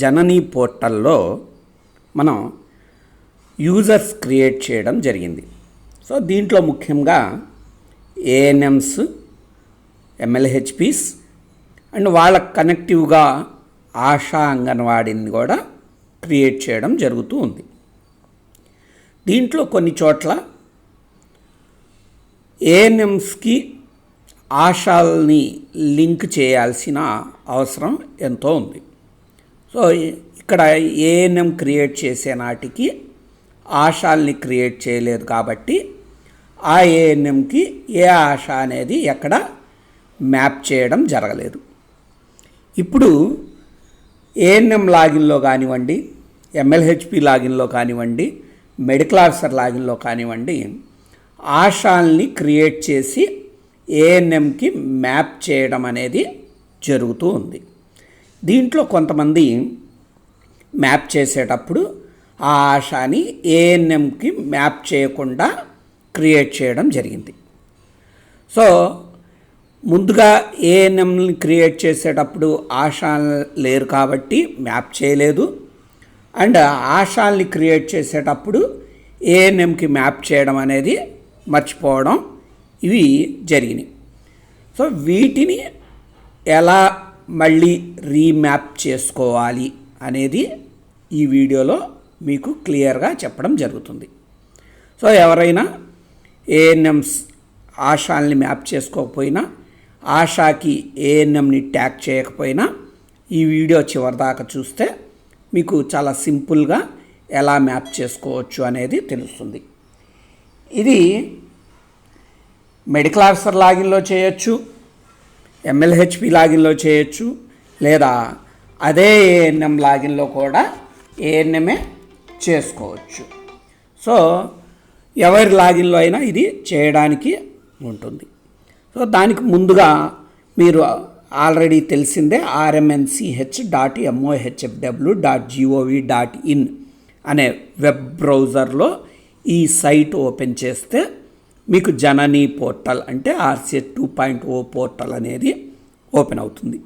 జననీ పోర్టల్లో మనం users create చేయడం జరిగింది. సో దీంట్లో ముఖ్యంగా ఏఎన్ఎంస్, ఎంఎల్హెచ్పిస్ అండ్ వాళ్ళకు కనెక్టివ్గా ఆశా అంగన్వాడీని కూడా క్రియేట్ చేయడం జరుగుతూ ఉంది. దీంట్లో కొన్ని చోట్ల ఏఎన్ఎంస్కి ఆశాల్ని లింక్ చేయాల్సిన అవసరం ఎంతో ఉంది. సో ఇక్కడ ఏఎన్ఎం క్రియేట్ చేసే నాటికి ఆశాల్ని క్రియేట్ చేయలేదు కాబట్టి ఆ ఏఎన్ఎంకి ఏ ఆశ అనేది ఎక్కడ మ్యాప్ చేయడం జరగలేదు. ఇప్పుడు ఏఎన్ఎం లాగిన్లో కానివ్వండి, ఎంఎల్హెచ్పి లాగిన్లో కానివ్వండి, మెడికల్ ఆఫీసర్ లాగిన్లో కానివ్వండి, ఆశాల్ని క్రియేట్ చేసి ఏఎన్ఎంకి మ్యాప్ చేయడం అనేది జరుగుతూ ఉంది. దీంట్లో కొంతమంది మ్యాప్ చేసేటప్పుడు ఆ ఆశాని ఏఎన్ఎంకి మ్యాప్ చేయకుండా క్రియేట్ చేయడం జరిగింది. సో ముందుగా ఏఎన్ఎంని క్రియేట్ చేసేటప్పుడు ఆశా లేరు కాబట్టి మ్యాప్ చేయలేదు, అండ్ ఆశాల్ని క్రియేట్ చేసేటప్పుడు ఏఎన్ఎంకి మ్యాప్ చేయడం అనేది మర్చిపోవడం ఇవి జరిగినాయి. సో వీటిని ఎలా మళ్ళీ రీమ్యాప్ చేసుకోవాలి అనేది ఈ వీడియోలో మీకు క్లియర్గా చెప్పడం జరుగుతుంది. సో ఎవరైనా ఏఎన్ఎంస్ ఆశాల్ని మ్యాప్ చేసుకోకపోయినా, ఆశాకి ఏఎన్ఎంని ట్యాగ్ చేయకపోయినా ఈ వీడియో చివరిదాకా చూస్తే మీకు చాలా సింపుల్గా ఎలా మ్యాప్ చేసుకోవచ్చు అనేది తెలుస్తుంది. ఇది మెడికల్ ఆఫీసర్ లాగిన్లో చేయొచ్చు, ఎంఎల్హెచ్పి లాగిన్లో చేయొచ్చు, లేదా అదే ఏఎన్ఎం లాగిన్లో కూడా ఏఎన్ఎంఏ చేసుకోవచ్చు. సో ఎవరి లాగిన్లో అయినా ఇది చేయడానికి ఉంటుంది. సో దానికి ముందుగా మీరు ఆల్రెడీ తెలిసిందే rmnch.mohfw.gov.in అనే వెబ్ బ్రౌజర్లో ఈ సైట్ ఓపెన్ చేస్తే మీకు జననీ పోర్టల్ అంటే RCH 2.0 పోర్టల్ అనేది ఓపెన్ అవుతుంది.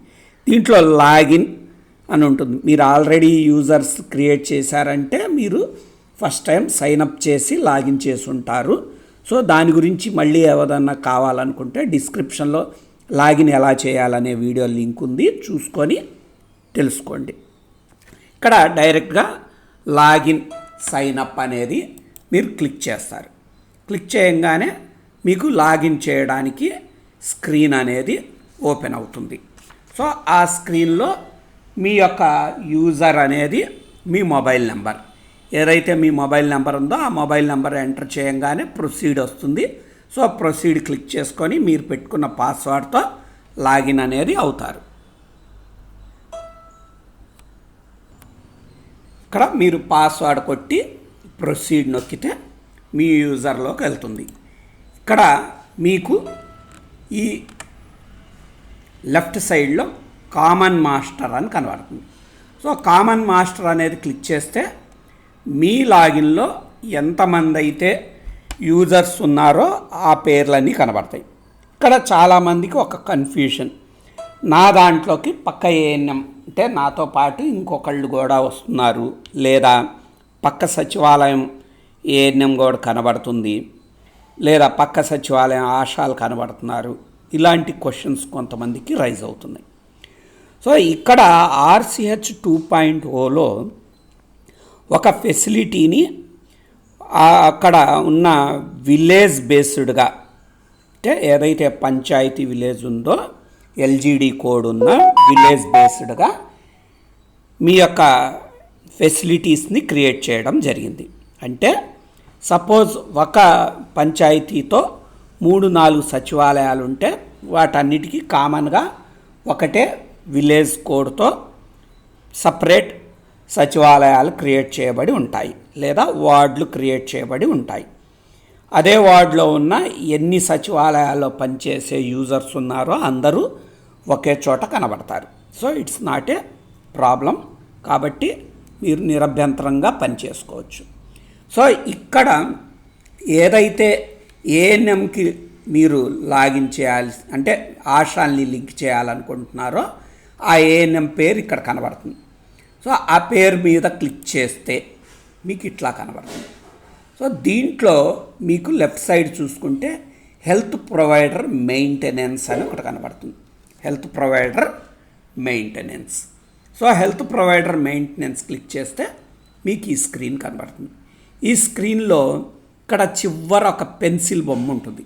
దీంట్లో లాగిన్ అని ఉంటుంది. మీరు ఆల్రెడీ యూజర్స్ క్రియేట్ చేశారంటే మీరు ఫస్ట్ టైం సైన్అప్ చేసి లాగిన్ చేసి ఉంటారు. సో దాని గురించి మళ్ళీ ఏదన్నా కావాలనుకుంటే డిస్క్రిప్షన్లో లాగిన్ ఎలా చేయాలనే వీడియో లింక్ ఉంది, చూసుకొని తెలుసుకోండి. ఇక్కడ డైరెక్ట్గా లాగిన్ సైన్అప్ అనేది మీరు క్లిక్ చేస్తారు. క్లిక్ చేయగానే మీకు లాగిన్ చేయడానికి స్క్రీన్ అనేది ఓపెన్ అవుతుంది. సో ఆ స్క్రీన్లో మీ యొక్క యూజర్ అనేది మీ మొబైల్ నెంబర్, ఏదైతే మీ మొబైల్ నెంబర్ ఉందో ఆ మొబైల్ నెంబర్ ఎంటర్ చేయగానే ప్రొసీడ్ వస్తుంది. సో ప్రొసీడ్ క్లిక్ చేసుకొని మీరు పెట్టుకున్న పాస్వర్డ్తో లాగిన్ అనేది అవుతారు. ఇక్కడ మీరు పాస్వర్డ్ కొట్టి ప్రొసీడ్ నొక్కితే మీ యూజర్లోకి వెళ్తుంది. ఇక్కడ మీకు ఈ లెఫ్ట్ సైడ్లో కామన్ మాస్టర్ అని కనబడుతుంది. సో కామన్ మాస్టర్ అనేది క్లిక్ చేస్తే మీ లాగిన్లో ఎంతమంది అయితే యూజర్స్ ఉన్నారో ఆ పేర్లన్నీ కనబడతాయి. ఇక్కడ చాలామందికి ఒక కన్ఫ్యూషన్, నా దాంట్లోకి పక్క ఏఎన్ఎం అంటే నాతో పాటు ఇంకొకళ్ళు కూడా వస్తున్నారు, లేదా పక్క సచివాలయం ఏఎన్ఎం కూడా కనబడుతుంది, లేదా పక్క సచివాలయం ఆశాలు కనబడుతున్నారు, ఇలాంటి క్వశ్చన్స్ కొంతమందికి రైజ్ అవుతున్నాయి. సో ఇక్కడ RCH 2.0లో ఒక ఫెసిలిటీని అక్కడ ఉన్న విలేజ్ బేస్డ్గా, అంటే ఏదైతే పంచాయతీ విలేజ్ ఉందో LGD కోడ్ ఉన్న విలేజ్ బేస్డ్గా మీ యొక్క ఫెసిలిటీస్ని క్రియేట్ చేయడం జరిగింది. అంటే సపోజ్ ఒక పంచాయతీతో 3-4 సచివాలయాలు ఉంటే వాటన్నిటికీ కామన్గా ఒకటే విలేజ్ కోడ్తో సపరేట్ సచివాలయాలు క్రియేట్ చేయబడి ఉంటాయి, లేదా వార్డులు క్రియేట్ చేయబడి ఉంటాయి. అదే వార్డులో ఉన్న ఎన్ని సచివాలయాల్లో పనిచేసే యూజర్స్ ఉన్నారో అందరూ ఒకే చోట కనబడతారు. So it's not a problem, కాబట్టి మీరు నిరభ్యంతరంగా పనిచేసుకోవచ్చు. సో ఇక్కడ ఏదైతే ఏఎన్ఎంకి మీరు లాగిన్ చేయాలి అంటే ఆశాల్ని లింక్ చేయాలనుకుంటున్నారో ఆ ఏఎన్ఎం పేరు ఇక్కడ కనబడుతుంది. సో ఆ పేరు మీద క్లిక్ చేస్తే మీకు ఇట్లా కనబడుతుంది. సో దీంట్లో మీకు లెఫ్ట్ సైడ్ చూసుకుంటే హెల్త్ ప్రొవైడర్ మెయింటెనెన్స్ అని ఒకటి కనబడుతుంది. Health provider maintenance. So health provider maintenance click చేస్తే మీకు ఈ స్క్రీన్ కనబడుతుంది. ఈ స్క్రీన్లో ఇక్కడ చివర ఒక పెన్సిల్ బొమ్మ ఉంటుంది.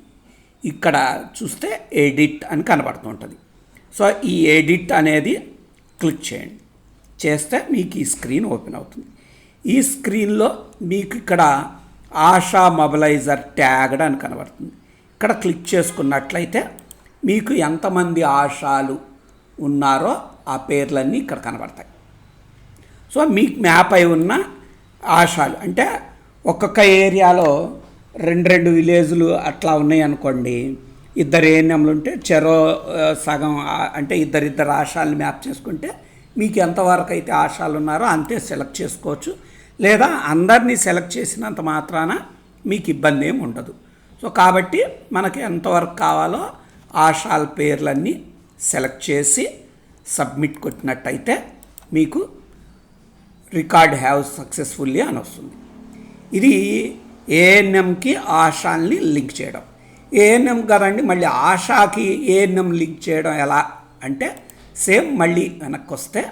ఇక్కడ చూస్తే ఎడిట్ అని కనబడుతూ ఉంటుంది. సో ఈ ఎడిట్ అనేది క్లిక్ చేయండి. చేస్తే మీకు ఈ స్క్రీన్ ఓపెన్ అవుతుంది. ఈ స్క్రీన్లో మీకు ఇక్కడ ఆశా మొబిలైజర్ ట్యాగ్డ్ అని కనబడుతుంది. ఇక్కడ క్లిక్ చేసుకున్నట్లయితే మీకు ఎంతమంది ఆశాలు ఉన్నారో ఆ పేర్లన్నీ ఇక్కడ కనబడతాయి. సో మీకు మ్యాప్ అయి ఉన్న ఆశాలు అంటే ఒక్కొక్క ఏరియాలో 2 విలేజ్లు అట్లా ఉన్నాయి అనుకోండి. 2 ఏఎన్ఎంలు ఉంటే చెరో సగం అంటే ఇద్దరు ఆశాలను మ్యాప్ చేసుకుంటే మీకు ఎంతవరకు అయితే ఆశాలు ఉన్నారో అంతే సెలెక్ట్ చేసుకోవచ్చు. లేదా అందరినీ సెలెక్ట్ చేసినంత మాత్రాన మీకు ఇబ్బంది ఏమి ఉండదు. సో కాబట్టి మనకి ఎంతవరకు కావాలో ఆశాల పేర్లన్నీ సెలెక్ట్ చేసి సబ్మిట్ కొట్టినట్టయితే మీకు రికార్డ్ హ్యావ్ సక్సెస్ఫుల్లీ అని వస్తుంది. ఇది ఏఎన్ఎంకి ఆశాల్ని లింక్ చేయడం. ఏఎన్ఎం కదండి, మళ్ళీ ఆశాకి ఏఎన్ఎం లింక్ చేయడం ఎలా అంటే సేమ్ మళ్ళీ వెనక్కి వస్తే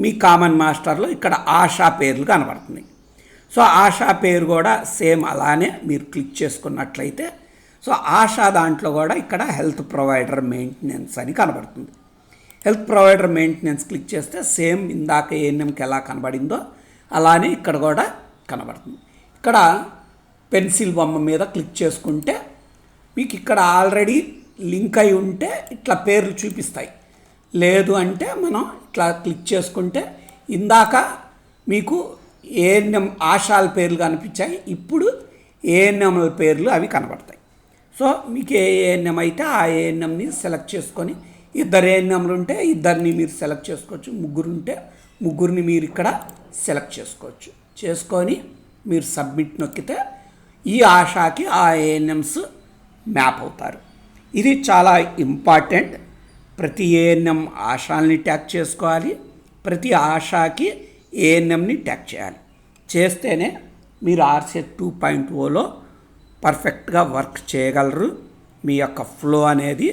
మీ కామన్ మాస్టర్లో ఇక్కడ ఆశా పేర్లు కనబడుతున్నాయి. సో ఆశా పేరు కూడా సేమ్ అలానే మీరు క్లిక్ చేసుకున్నట్లయితే సో ఆశా దాంట్లో కూడా ఇక్కడ హెల్త్ ప్రొవైడర్ మెయింటెనెన్స్ అని కనబడుతుంది. హెల్త్ ప్రొవైడర్ మెయింటెనెన్స్ క్లిక్ చేస్తే సేమ్ ఇందాక ఏఎన్ఎంకి ఎలా కనబడిందో అలానే ఇక్కడ కూడా కనబడుతుంది. ఇక్కడ పెన్సిల్ బొమ్మ మీద క్లిక్ చేసుకుంటే మీకు ఇక్కడ ఆల్రెడీ లింక్ అయి ఉంటే ఇట్లా పేర్లు చూపిస్తాయి. లేదు అంటే మనం ఇట్లా క్లిక్ చేసుకుంటే ఇందాక మీకు ఏఎన్ఎం ఆశాల పేర్లు కనిపించాయి, ఇప్పుడు ఏఎన్ఎంల పేర్లు అవి కనబడతాయి. సో మీకు ఏ ఏఎన్ఎం అయితే ఆ ఏఎన్ఎంని సెలెక్ట్ చేసుకొని 2 ఏఎన్ఎంలు ఉంటే 2ని మీరు సెలెక్ట్ చేసుకోవచ్చు, 3 ఉంటే 3ని మీరు ఇక్కడ సెలెక్ట్ చేసుకోవచ్చు. చేసుకొని మీరు సబ్మిట్ నొక్కితే ఈ ఆశాకి ఆ ఏఎన్ఎంస్ మ్యాప్ అవుతారు. ఇది చాలా ఇంపార్టెంట్. ప్రతి ఏఎన్ఎం ఆశాల్ని ట్యాగ్ చేసుకోవాలి, ప్రతి ఆశాకి ఏఎన్ఎంని ట్యాగ్ చేయాలి. చేస్తేనే మీరు RCH 2.0లో పర్ఫెక్ట్గా వర్క్ చేయగలరు. మీ యొక్క ఫ్లో అనేది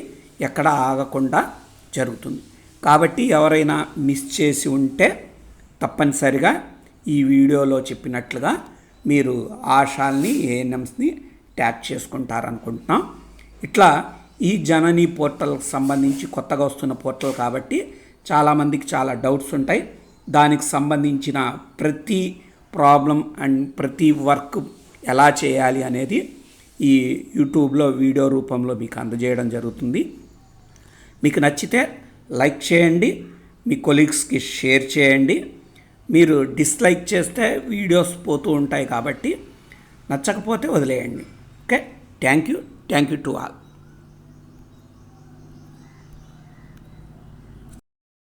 ఎక్కడ ఆగకుండా జరుగుతుంది. కాబట్టి ఎవరైనా మిస్ చేసి ఉంటే తప్పనిసరిగా ఈ వీడియోలో చెప్పినట్లుగా మీరు ఆశాల్ని ఏఎన్ఎంస్ని ట్యాగ్ చేసుకుంటారనుకుంటున్నాం. ఇట్లా ఈ జనని పోర్టల్కి సంబంధించి కొత్తగా వస్తున్న పోర్టల్ కాబట్టి చాలామందికి చాలా డౌట్స్ ఉంటాయి. దానికి సంబంధించిన ప్రతి ప్రాబ్లం అండ్ ప్రతి వర్క్ ఎలా చేయాలి అనేది ఈ యూట్యూబ్లో వీడియో రూపంలో మీకు అందజేయడం జరుగుతుంది. మీకు నచ్చితే లైక్ చేయండి, మీ కొలీగ్స్కి షేర్ చేయండి. మీరు డిస్లైక్ చేస్తే వీడియోస్ పోతూ ఉంటాయి కాబట్టి నచ్చకపోతే వదిలేయండి. Okay, thank you to all.